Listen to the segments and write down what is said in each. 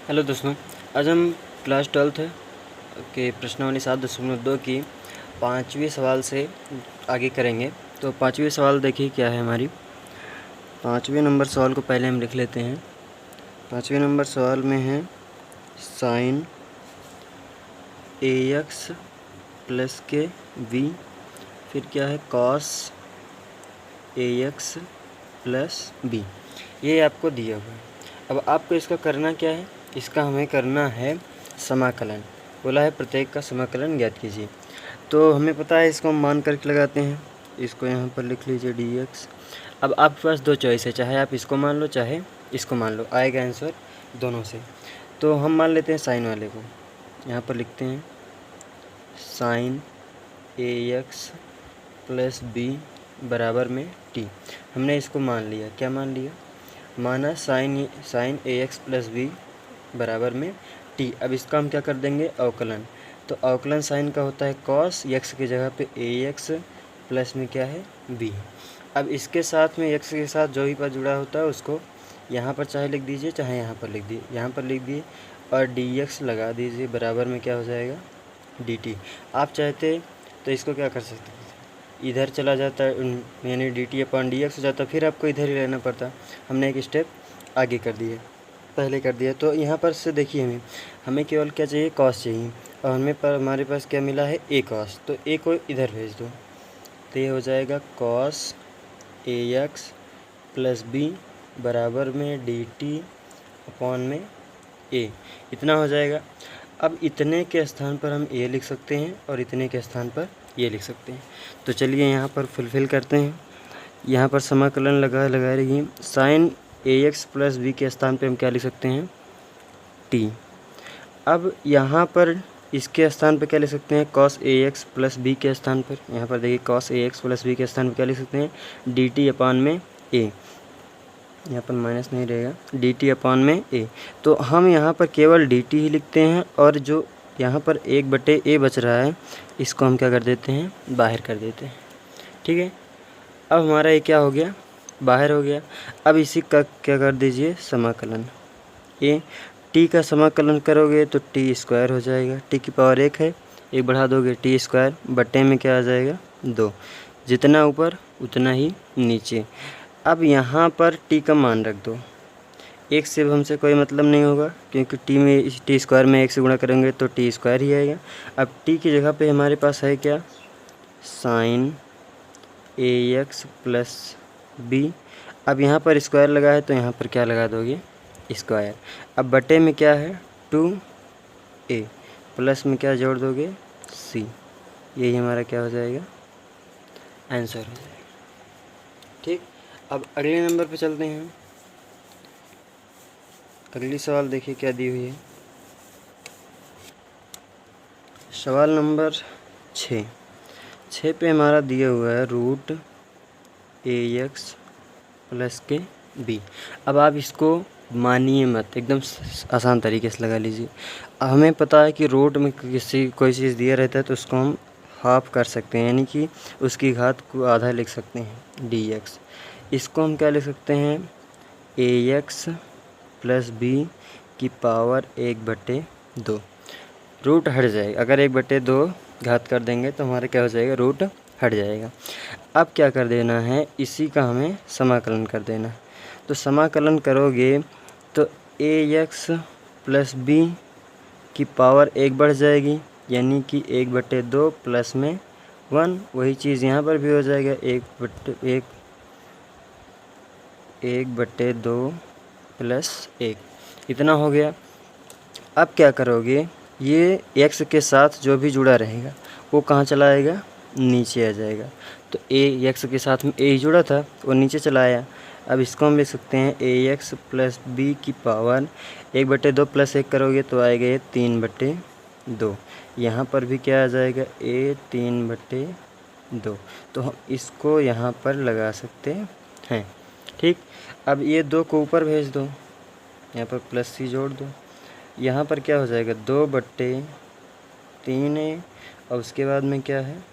Hello दोस्तों, आज हम क्लास 12th के प्रश्नावली 7.2 की 5वें सवाल से आगे करेंगे। तो 5वें सवाल देखिए क्या है हमारी। 5वें नंबर सवाल को पहले हम लिख लेते हैं। 5वें नंबर सवाल में है साइन AX प्लस के V, फिर क्या है कॉस AX प्लस B। ये आपको दिया हुआ है। अब आपको इसका करना क्या है, इसका हमें करना है समाकलन। बोला है प्रत्येक का समाकलन ज्ञात कीजिए। तो हमें पता है इसको हम मान करके लगाते हैं। इसको यहाँ पर लिख लीजिए dx। अब आपके पास दो चॉइस है, चाहे आप इसको मान लो चाहे इसको मान लो, आएगा आंसर दोनों से। तो हम मान लेते हैं साइन वाले को। यहाँ पर लिखते हैं साइन AX प्लस B बराबर में t। हमने इसको मान लिया। क्या मान लिया? माना साइन AX प्लस B बराबर में t। अब इसका हम क्या कर देंगे, अवकलन। तो अवकलन साइन का होता है कॉस, x की जगह पे AX प्लस में क्या है B। अब इसके साथ में x के साथ जो भी पद जुड़ा होता है उसको यहाँ पर चाहे लिख दीजिए चाहे यहाँ पर लिख दीजिए, यहाँ पर लिख दिए और dx लगा दीजिए, बराबर में क्या हो जाएगा dt। आप चाहते तो इसको क्या कर सकते हैं, इधर चला जाता यानी dt अपॉन dx हो जाता, फिर आपको इधर ही रहना पड़ता। हमने एक स्टेप आगे कर दिए, पहले कर दिया। तो यहाँ पर से देखिए हमें केवल क्या चाहिए, कॉस चाहिए, और हमारे पास क्या मिला है, ए कॉस। तो ए को इधर भेज दो, तो ये हो जाएगा कॉस AX प्लस B बराबर में dt अपॉन में a। इतना हो जाएगा। अब इतने के स्थान पर हम a लिख सकते हैं और इतने के स्थान पर ये लिख सकते हैं। तो चलिए यहाँ पर फुलफिल करते हैं। यहाँ पर समाकलन लगा रही साइन AX प्लस B के स्थान पे हम क्या लिख सकते हैं, t। अब यहाँ पर इसके स्थान पर क्या लिख सकते हैं, cos AX प्लस B के स्थान पर। यहाँ पर देखिए cos AX प्लस B के स्थान पर क्या लिख सकते हैं, dt अपॉन में a। यहाँ पर माइनस नहीं रहेगा, dt अपॉन में a। तो हम यहाँ पर केवल dt ही लिखते हैं, और जो यहाँ पर 1/a बच रहा है इसको हम क्या कर देते हैं, बाहर कर देते हैं। ठीक है, अब हमारा ये क्या हो गया, बाहर हो गया। अब इसी का क्या कर दीजिए, समाकलन। ये t का समाकलन करोगे तो t स्क्वायर हो जाएगा, t की पावर 1 है, 1 बढ़ा दोगे t स्क्वायर बटे में क्या आ जाएगा 2। जितना ऊपर उतना ही नीचे। अब यहाँ पर t का मान रख दो, 1 से हमसे कोई मतलब नहीं होगा, क्योंकि t स्क्वायर में 1 से गुणा करेंगे तो t स्क्वायर ही आएगा। अब t की जगह पे हमारे पास है क्या, साइन AX प्लस B। अब यहाँ पर स्क्वायर लगा है तो यहाँ पर क्या लगा दोगे, स्क्वायर। अब बटे में क्या है 2a, प्लस में क्या जोड़ दोगे c। यही हमारा क्या हो जाएगा, आंसर हो जाएगा। ठीक, अब अगले नंबर पे चलते हैं। अगली सवाल देखिए क्या दी हुई है, सवाल नंबर 6 पे हमारा दिया हुआ है रूट AX प्लस के B। अब आप इसको मानिए मत, एकदम आसान तरीके से लगा लीजिए। हमें पता है कि रूट में कोई चीज़ दिया रहता है तो उसको हम हाफ कर सकते हैं, यानी कि उसकी घात को आधा लिख सकते हैं dx। इसको हम क्या लिख सकते हैं, AX प्लस B की पावर 1/2। रूट हट जाएगा, अगर 1/2 घात कर देंगे तो हमारा क्या हो जाएगा, रूट हट जाएगा। अब क्या कर देना है, इसी का हमें समाकलन कर देना है। तो समाकलन करोगे तो AX प्लस B की पावर 1 बढ़ जाएगी, यानी कि 1/2 प्लस में 1। वही चीज़ यहाँ पर भी हो जाएगा, 1/2 प्लस 1। इतना हो गया। अब क्या करोगे, ये x के साथ जो भी जुड़ा रहेगा वो कहाँ चला आएगा, नीचे आ जाएगा। तो x के साथ में a ही जुड़ा था वो नीचे चला आया। अब इसको हम लिख सकते हैं AX प्लस B की पावर 1/2 प्लस 1 करोगे तो आएगा ये 3/2। यहाँ पर भी क्या आ जाएगा, a 3/2। तो हम इसको यहाँ पर लगा सकते हैं। ठीक, अब ये 2 को ऊपर भेज दो, यहाँ पर प्लस c जोड़ दो, यहाँ पर क्या हो जाएगा 2/3 है, और उसके बाद में क्या है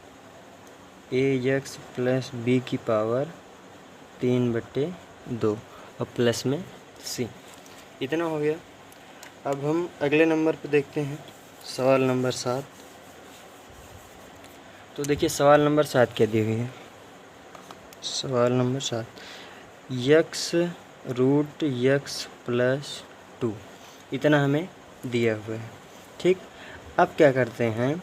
AX प्लस B की पावर 3/2 और प्लस में c। इतना हो गया। अब हम अगले नंबर पे देखते हैं, सवाल नंबर 7। तो देखिए सवाल नंबर 7 क्या दी हुई है। सवाल नंबर 7, यक्स रूट यक्स प्लस 2 इतना हमें दिया हुआ है। ठीक, अब क्या करते हैं,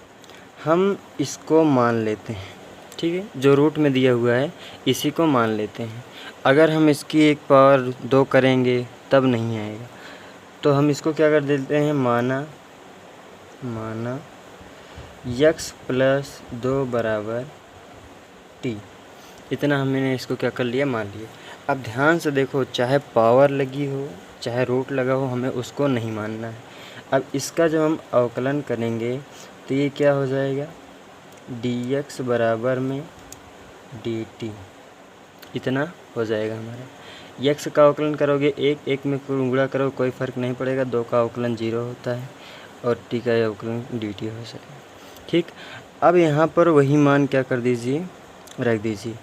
हम इसको मान लेते हैं। ठीक है, जो रूट में दिया हुआ है इसी को मान लेते हैं। अगर हम इसकी एक पावर 2 करेंगे तब नहीं आएगा, तो हम इसको क्या कर देते हैं, माना यक्स प्लस 2 बराबर टी। इतना हमने इसको क्या कर लिया, मान लिया। अब ध्यान से देखो, चाहे पावर लगी हो चाहे रूट लगा हो, हमें उसको नहीं मानना है। अब इसका जब हम अवकलन करेंगे तो ये क्या हो जाएगा, dx बराबर में dt, इतना हो जाएगा हमारा। यक्स का अवकलन करोगे एक एक में गुणा करो कोई फ़र्क नहीं पड़ेगा, 2 का अवकलन 0 होता है और t का अवकलन dt हो जाएगा। ठीक, अब यहाँ पर वही मान क्या कर दीजिए, रख दीजिए।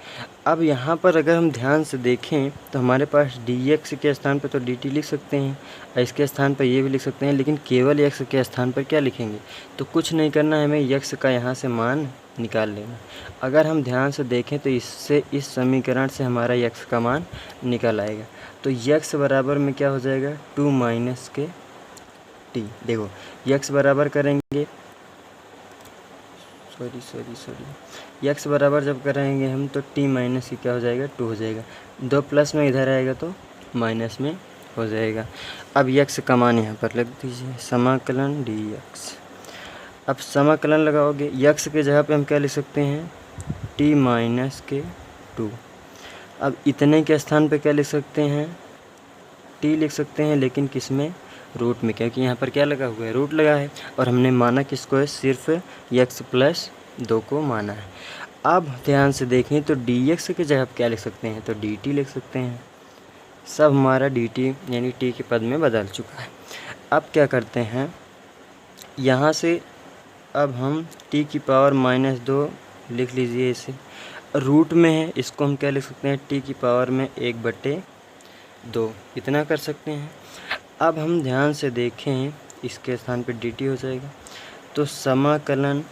अब यहाँ पर अगर हम ध्यान से देखें तो हमारे पास dx के स्थान पर तो dt लिख सकते हैं और इसके स्थान पर ये भी लिख सकते हैं, लेकिन केवल x के स्थान पर क्या लिखेंगे, तो कुछ नहीं करना है, हमें x का यहाँ से मान निकाल लेना। अगर हम ध्यान से देखें तो इससे इस समीकरण से हमारा x का मान निकल आएगा। तो x बराबर में क्या हो जाएगा, 2 माइनस के t। देखो x बराबर करेंगे, सॉरी x बराबर जब करेंगे हम तो t माइनस की क्या हो जाएगा, 2 हो जाएगा। 2 प्लस में इधर आएगा तो माइनस में हो जाएगा। अब x का मान यहाँ पर लग दीजिए, समाकलन dx। अब समाकलन लगाओगे, x के जगह पे हम क्या लिख सकते हैं, t माइनस के 2। अब इतने के स्थान पे क्या लिख सकते हैं, t लिख सकते हैं, लेकिन किस में, रूट में, क्योंकि यहाँ पर क्या लगा हुआ है, रूट लगा है और हमने माना किसको है, सिर्फ x प्लस 2 को माना है। अब ध्यान से देखें तो dx के जगह क्या लिख सकते हैं, तो dt लिख सकते हैं। सब हमारा dt यानी t के पद में बदल चुका है। अब क्या करते हैं, यहाँ से अब हम t की पावर -2 लिख लीजिए, इसे रूट में है, इसको हम क्या लिख सकते हैं, t की पावर में 1/2 इतना कर सकते हैं। अब हम ध्यान से देखें, इसके स्थान पे dt हो जाएगा, तो समाकलन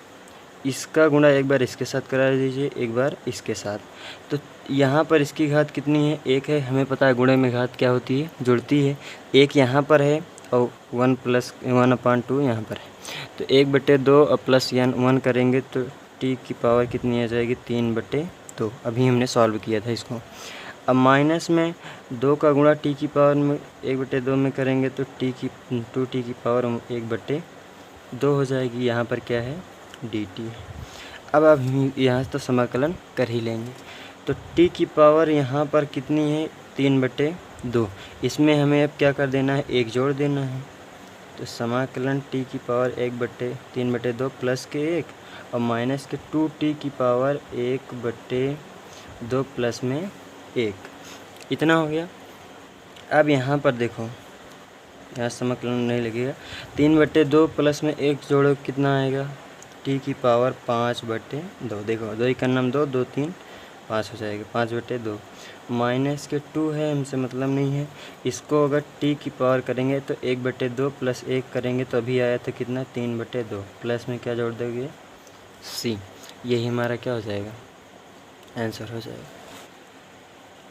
इसका गुणा एक बार इसके साथ करा दीजिए, एक बार इसके साथ। तो यहाँ पर इसकी घात कितनी है, 1 है, हमें पता है गुणे में घात क्या होती है, जुड़ती है। 1 यहाँ पर है और 1 + 1/2 यहाँ पर है, तो 1/2 और प्लस 1 करेंगे तो t की पावर कितनी आ जाएगी, 3/2। अभी हमने सॉल्व किया था इसको। अब माइनस में 2 का गुणा t की पावर में 1/2 में करेंगे तो 2t की पावर 1/2 हो जाएगी। यहाँ पर क्या है, dt। अब हम यहाँ तो समाकलन कर ही लेंगे, तो t की पावर यहाँ पर कितनी है, 3/2। इसमें हमें अब क्या कर देना है, 1 जोड़ देना है। तो समाकलन t की पावर 3/2 प्लस के 1 और माइनस के 2t की पावर 1/2 प्लस में 1, इतना हो गया। अब यहाँ पर देखो, यहाँ समाकलन नहीं लगेगा, 3/2 प्लस में 1 जोड़ो कितना आएगा, t की पावर 5/2। देखो 2 का नाम 2, 2 3 5 हो जाएगा, 5/2। माइनस के 2 है, हमसे मतलब नहीं है। इसको अगर t की पावर करेंगे तो 1/2 प्लस 1 करेंगे तो अभी आया था कितना, 3/2। प्लस में क्या जोड़ दोगे, c। यही हमारा क्या हो जाएगा, आंसर हो जाएगा।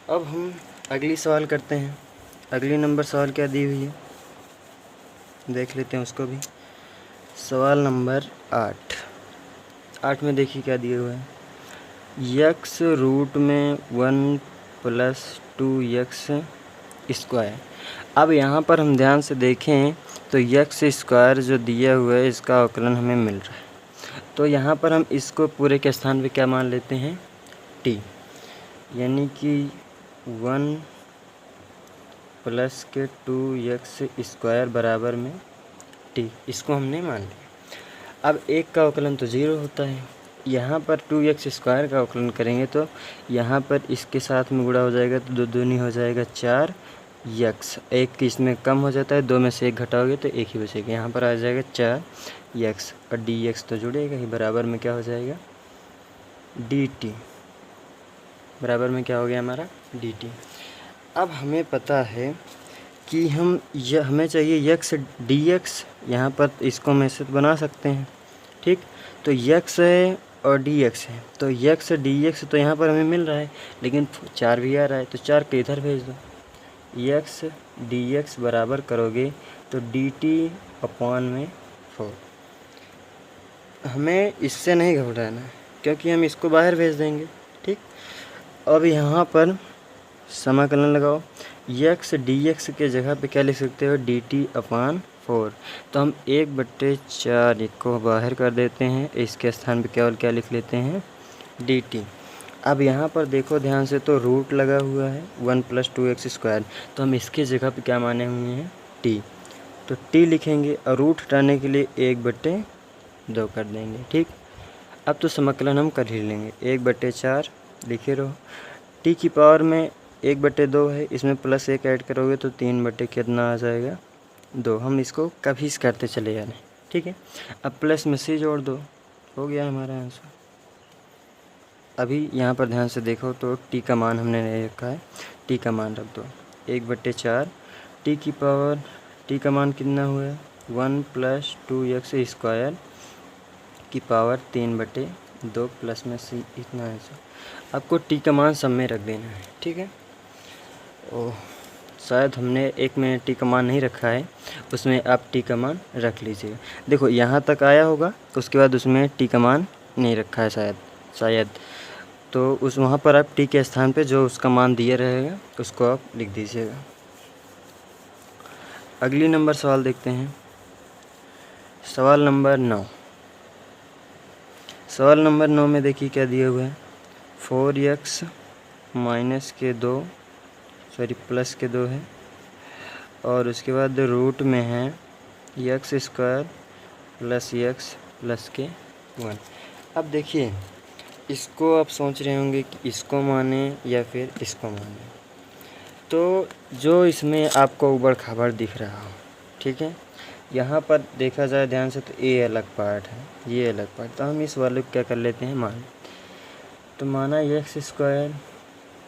अब हम अगली सवाल करते हैं। अगली नंबर सवाल क्या दी हुई है, देख लेते हैं उसको भी। सवाल नंबर 8 में देखिए क्या दिया हुआ है, यक्स रूट में 1 + 2x²। अब यहाँ पर हम ध्यान से देखें तो x² जो दिया हुआ है इसका अवकलन हमें मिल रहा है, तो यहाँ पर हम इसको पूरे के स्थान पे क्या मान लेते हैं, t, यानी कि 1 + 2x² बराबर में t, इसको हमने मान लिया। अब 1 का अवकलन तो 0 होता है, यहाँ पर 2x² का अवकलन करेंगे तो यहाँ पर इसके साथ में गुणा हो जाएगा तो 2 दूनी हो जाएगा 4x। 1 इसमें कम हो जाता है, 2 में से 1 घटाओगे तो 1 ही बचेगा। यहाँ पर आ जाएगा 4x और dx तो जुड़ेगा ही, बराबर में क्या हो जाएगा, dt। बराबर में क्या हो गया हमारा, dt। अब हमें पता है कि हमें चाहिए यक्स डी एक्स, यहाँ पर इसको हम ऐसे बना सकते हैं, ठीक। तो यक्स है और डी एक्स है, तो यक्स डी एक्स तो यहाँ पर हमें मिल रहा है, लेकिन 4 भी आ रहा है, तो 4 को इधर भेज दो। यक्स डी एक्स बराबर करोगे तो डी टी अपॉन में 4। हमें इससे नहीं घबराना है, क्योंकि हम इसको बाहर भेज देंगे, ठीक। अब यहाँ पर समाकलन लगाओ, यक्स डी एक्स के जगह पे क्या लिख सकते हो, डी टी अपॉन 4। तो हम 1/4 को बाहर कर देते हैं, इसके स्थान पे केवल क्या लिख लेते हैं, डी टी। अब यहाँ पर देखो ध्यान से, तो रूट लगा हुआ है 1 + 2x², तो हम इसके जगह पे क्या माने हुए हैं, टी। तो टी लिखेंगे और रूट हटाने के लिए 1/2 कर देंगे, ठीक। अब तो समाकलन हम कर ही लेंगे, 1/4 लिखे रहो। टी की पावर में 1/2 है, इसमें +1 ऐड करोगे तो 3 कितना आ जाएगा, 2। हम इसको कभी से करते चले जा रहे हैं, ठीक है। अब प्लस में सी जोड़ दो, हो गया हमारा आंसर। अभी यहाँ पर ध्यान से देखो तो टी का मान हमने नहीं रखा है, टी का मान रख दो 1/4। टी की पावर, टी का मान कितना हुआ है, 1 + 2x² की पावर 3/2 प्लस में सी, इतना आंसर। आपको टी का मान सब में रख देना है, ठीक है। ओह, शायद हमने एक में टी का मान नहीं रखा है, उसमें आप टी का मान रख लीजिएगा। देखो यहाँ तक आया होगा, उसके बाद उसमें टी का मान नहीं रखा है शायद। तो उस वहाँ पर आप टी के स्थान पे जो उसका मान दिया रहेगा उसको आप लिख दीजिएगा। अगली नंबर सवाल देखते हैं, सवाल नंबर 9। सवाल नंबर 9 में देखिए क्या दिया हुआ है, 4x प्लस के 2 है, और उसके बाद रूट में है x² + x + 1। अब देखिए, इसको आप सोच रहे होंगे कि इसको माने या फिर इसको माने, तो जो इसमें आपको उबड़ खाबड़ दिख रहा हो, ठीक है। यहाँ पर देखा जाए ध्यान से तो ये अलग पार्ट है, ये अलग पार्ट, तो हम इस वाले को क्या कर लेते हैं, मान। तो माना x²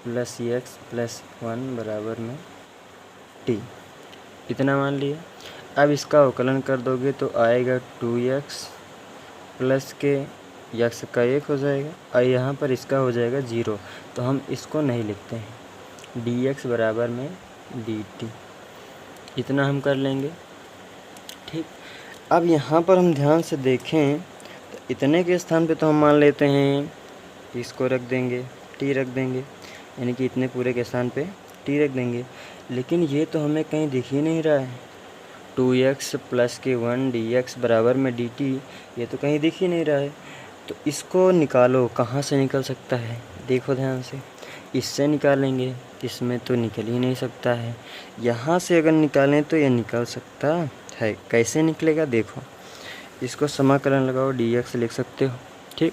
+ x + 1 बराबर में t, इतना मान लिया। अब इसका अवकलन कर दोगे तो आएगा 2x प्लस के x का 1 हो जाएगा, और यहाँ पर इसका हो जाएगा 0, तो हम इसको नहीं लिखते हैं, dx बराबर में dt, इतना हम कर लेंगे, ठीक। अब यहाँ पर हम ध्यान से देखें तो इतने के स्थान पे तो हम मान लेते हैं, इसको रख देंगे, t रख देंगे, यानी कि इतने पूरे के स्थान पे t रख देंगे। लेकिन ये तो हमें कहीं दिख ही नहीं रहा है, 2x + के 1 dx बराबर में dt, ये तो कहीं दिख ही नहीं रहा है। तो इसको निकालो, कहाँ से निकल सकता है, देखो ध्यान से, इससे निकालेंगे, इसमें तो निकल ही नहीं सकता है। यहाँ से अगर निकालें तो ये निकल सकता है, कैसे निकलेगा देखो, इसको समाकलन लगाओ, dx लिख सकते हो, ठीक।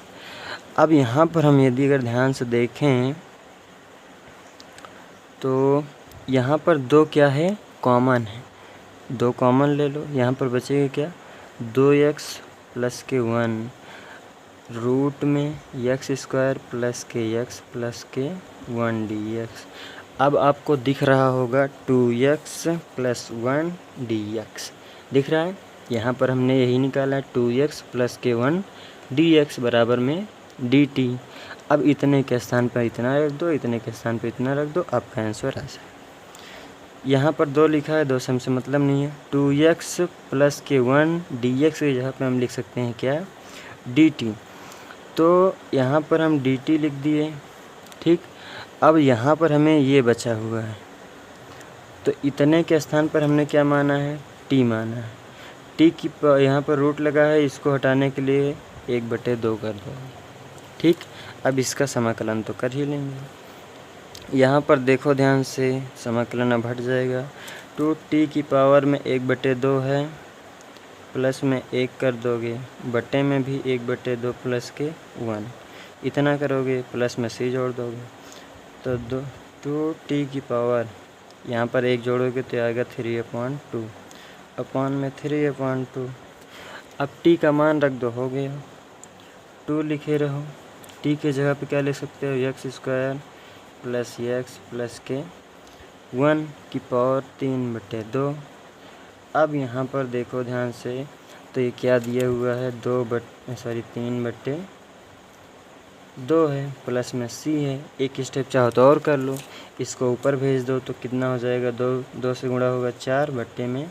अब यहाँ पर हम यदि अगर ध्यान से देखें तो यहाँ पर 2 क्या है, कॉमन है, 2 कॉमन ले लो, यहाँ पर बचेगा क्या, 2x + के 1 रूट में x² + के x + के 1 dx। अब आपको दिख रहा होगा 2x + 1 dx, दिख रहा है, यहाँ पर हमने यही निकाला है, 2x + के 1 dx बराबर में dt। अब इतने के स्थान पर इतना रख दो, इतने के स्थान पर इतना रख दो, आपका आंसर आ जाए। यहाँ पर 2 लिखा है, 2 से हमसे मतलब नहीं है, 2x + के 1 dx की जगह पे हम लिख सकते हैं क्या, dt। तो यहाँ पर हम dt लिख दिए, ठीक। अब यहाँ पर हमें ये बचा हुआ है, तो इतने के स्थान पर हमने क्या माना है, t माना है, t की यहाँ पर रूट लगा है, इसको हटाने के लिए 1/2 कर दो, ठीक। अब इसका समाकलन तो कर ही लेंगे। यहाँ पर देखो ध्यान से, समाकलन अब हट जाएगा, 2t की पावर में 1/2 है, प्लस में 1 कर दोगे, बटे में भी 1/2 प्लस के 1, इतना करोगे, प्लस में c जोड़ दोगे, तो 2t की पावर, यहाँ पर 1 जोड़ोगे तो आएगा 3/2 अपॉन में 3/2। अब t का मान रख दो, हो गया, 2 लिखे रहो, t के जगह पे क्या लिख सकते हो, x² + x + के 1 की पावर 3/2। अब यहाँ पर देखो ध्यान से, तो ये क्या दिया हुआ है, 3/2 है, प्लस में c है। एक स्टेप चाहो तो और कर लो, इसको ऊपर भेज दो तो कितना हो जाएगा, 2 से गुणा होगा 4/3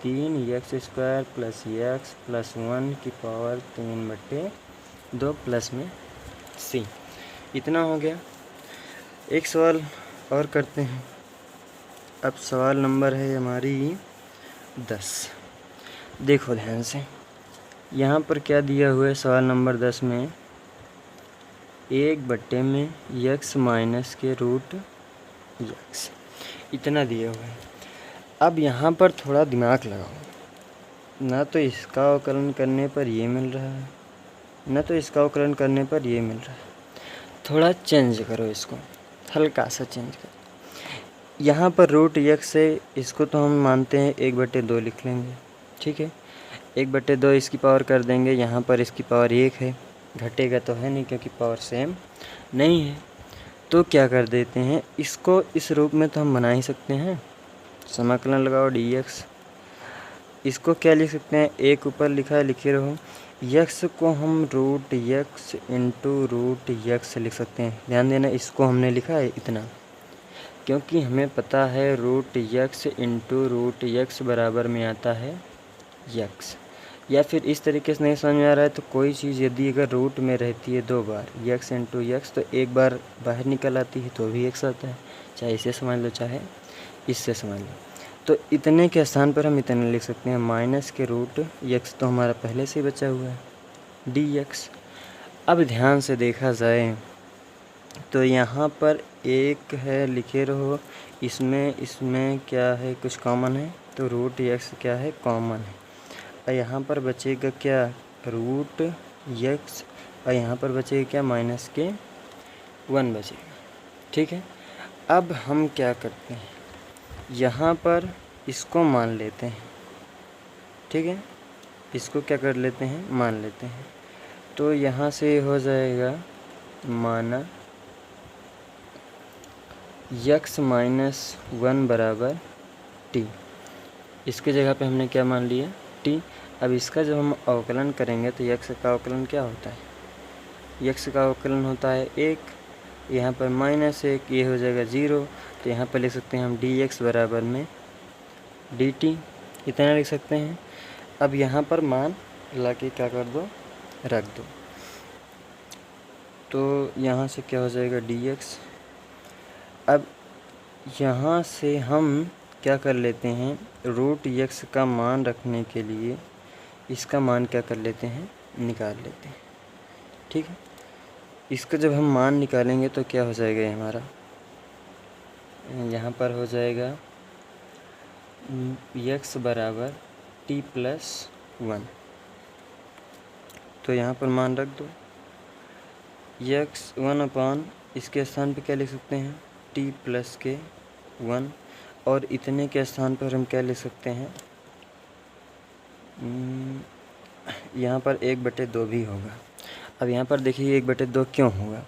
x² प्लस x प्लस 1 की पावर 3/2 प्लस में c। इतना हो गया। एक सवाल और करते हैं। अब सवाल नंबर है हमारी 10। देखो ध्यान से, यहाँ पर क्या दिया हुआ है सवाल नंबर 10 में, 1/x माइनस के रूट x, इतना दिया हुआ है। अब यहाँ पर थोड़ा दिमाग लगाओ, ना तो इसका अवकलन करने पर ये मिल रहा है, ना तो इसका अवकलन करने पर ये मिल रहा है। थोड़ा चेंज करो इसको, हल्का सा चेंज करो। यहाँ पर रूट x है, इसको तो हम मानते हैं 1/2 लिख लेंगे, ठीक है। 1/2 इसकी पावर कर देंगे, यहाँ पर इसकी पावर 1 है, घटेगा तो है नहीं क्योंकि पावर सेम नहीं है। तो क्या कर देते हैं, इसको इस रूप में तो हम बना ही सकते हैं, समाकलन लगाओ dx। इसको क्या लिख सकते हैं, एक ऊपर लिखा है लिखे रहो, x को हम root x into root x लिख सकते हैं। ध्यान देना, इसको हमने लिखा है इतना क्योंकि हमें पता है root x into root x बराबर में आता है x। या फिर इस तरीके से नहीं समझ में आ रहा है तो कोई चीज़ यदि अगर रूट में रहती है 2 बार x इंटू x, तो एक बार बाहर निकल आती है तो भी x आता है। चाहे इसे समझ लो चाहे इससे समझ लो। तो इतने के स्थान पर हम इतने लिख सकते हैं, माइनस के रूट x तो हमारा पहले से ही बचा हुआ है dx। अब ध्यान से देखा जाए तो यहाँ पर एक है लिखे रहो, इसमें क्या है, कुछ कॉमन है, तो रूट x क्या है, कॉमन है। और यहाँ पर बचेगा क्या, रूट x, और यहाँ पर बचेगा क्या, माइनस के 1 बचेगा, ठीक है। अब हम क्या करते हैं, यहाँ पर इसको मान लेते हैं, ठीक है। इसको क्या कर लेते हैं, मान लेते हैं। तो यहाँ से हो जाएगा माना x माइनस 1 बराबर t। इसके जगह पे हमने क्या मान लिया, t। अब इसका जब हम अवकलन करेंगे तो x का अवकलन क्या होता है, x का अवकलन होता है 1, यहाँ पर -1, ये हो जाएगा 0। तो यहाँ पर लिख सकते हैं हम dx बराबर में dt, इतना लिख सकते हैं। अब यहाँ पर मान ला के क्या कर दो, रख दो। तो यहाँ से क्या हो जाएगा dx। अब यहाँ से हम क्या कर लेते हैं, रूट x का मान रखने के लिए इसका मान क्या कर लेते हैं, निकाल लेते हैं, ठीक है। इसका जब हम मान निकालेंगे तो क्या हो जाएगा, ये हमारा यहाँ पर हो जाएगा x बराबर t प्लस 1। तो यहाँ पर मान रख दो, x 1/, इसके स्थान पे क्या लिख सकते हैं, t प्लस के 1, और इतने के स्थान पर हम क्या लिख सकते हैं, यहाँ पर 1/2 भी होगा। अब यहाँ पर देखिए 1/2 क्यों होगा,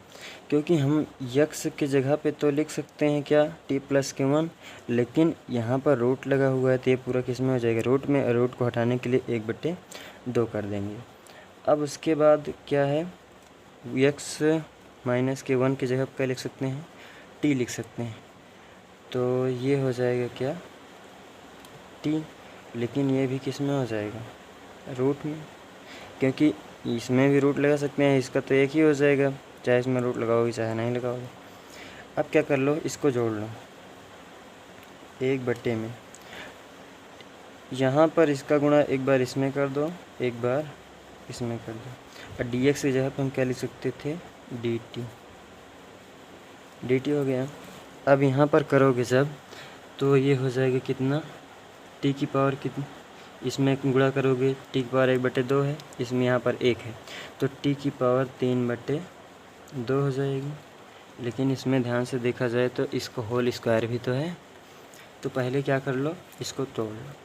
क्योंकि हम x की जगह पे तो लिख सकते हैं क्या, t प्लस के 1, लेकिन यहाँ पर रूट लगा हुआ है तो ये पूरा किस में हो जाएगा, रूट में। रूट को हटाने के लिए 1/2 कर देंगे। अब उसके बाद क्या है, x माइनस के 1 की जगह पर क्या लिख सकते हैं, t लिख सकते हैं। तो ये हो जाएगा क्या, t, लेकिन ये भी किस में हो जाएगा, रूट में, क्योंकि इसमें भी रूट लगा सकते हैं, इसका तो एक ही हो जाएगा, चाहे इसमें रूट लगाओगे चाहे नहीं लगाओगे। अब क्या कर लो, इसको जोड़ लो 1/, में यहाँ पर इसका गुणा एक बार इसमें कर दो, एक बार इसमें कर दो, और dx की जगह पर हम क्या लिख सकते थे, dt हो गया। अब यहाँ पर करोगे जब, तो ये हो जाएगा कितना, t की पावर कितनी, इसमें गुणा करोगे t की पावर 1/2 है, इसमें यहाँ पर 1 है, तो t की पावर 3/2 हो जाएगी। लेकिन इसमें ध्यान से देखा जाए तो इसको होल स्क्वायर भी तो है, तो पहले क्या कर लो, इसको तोड़ लो।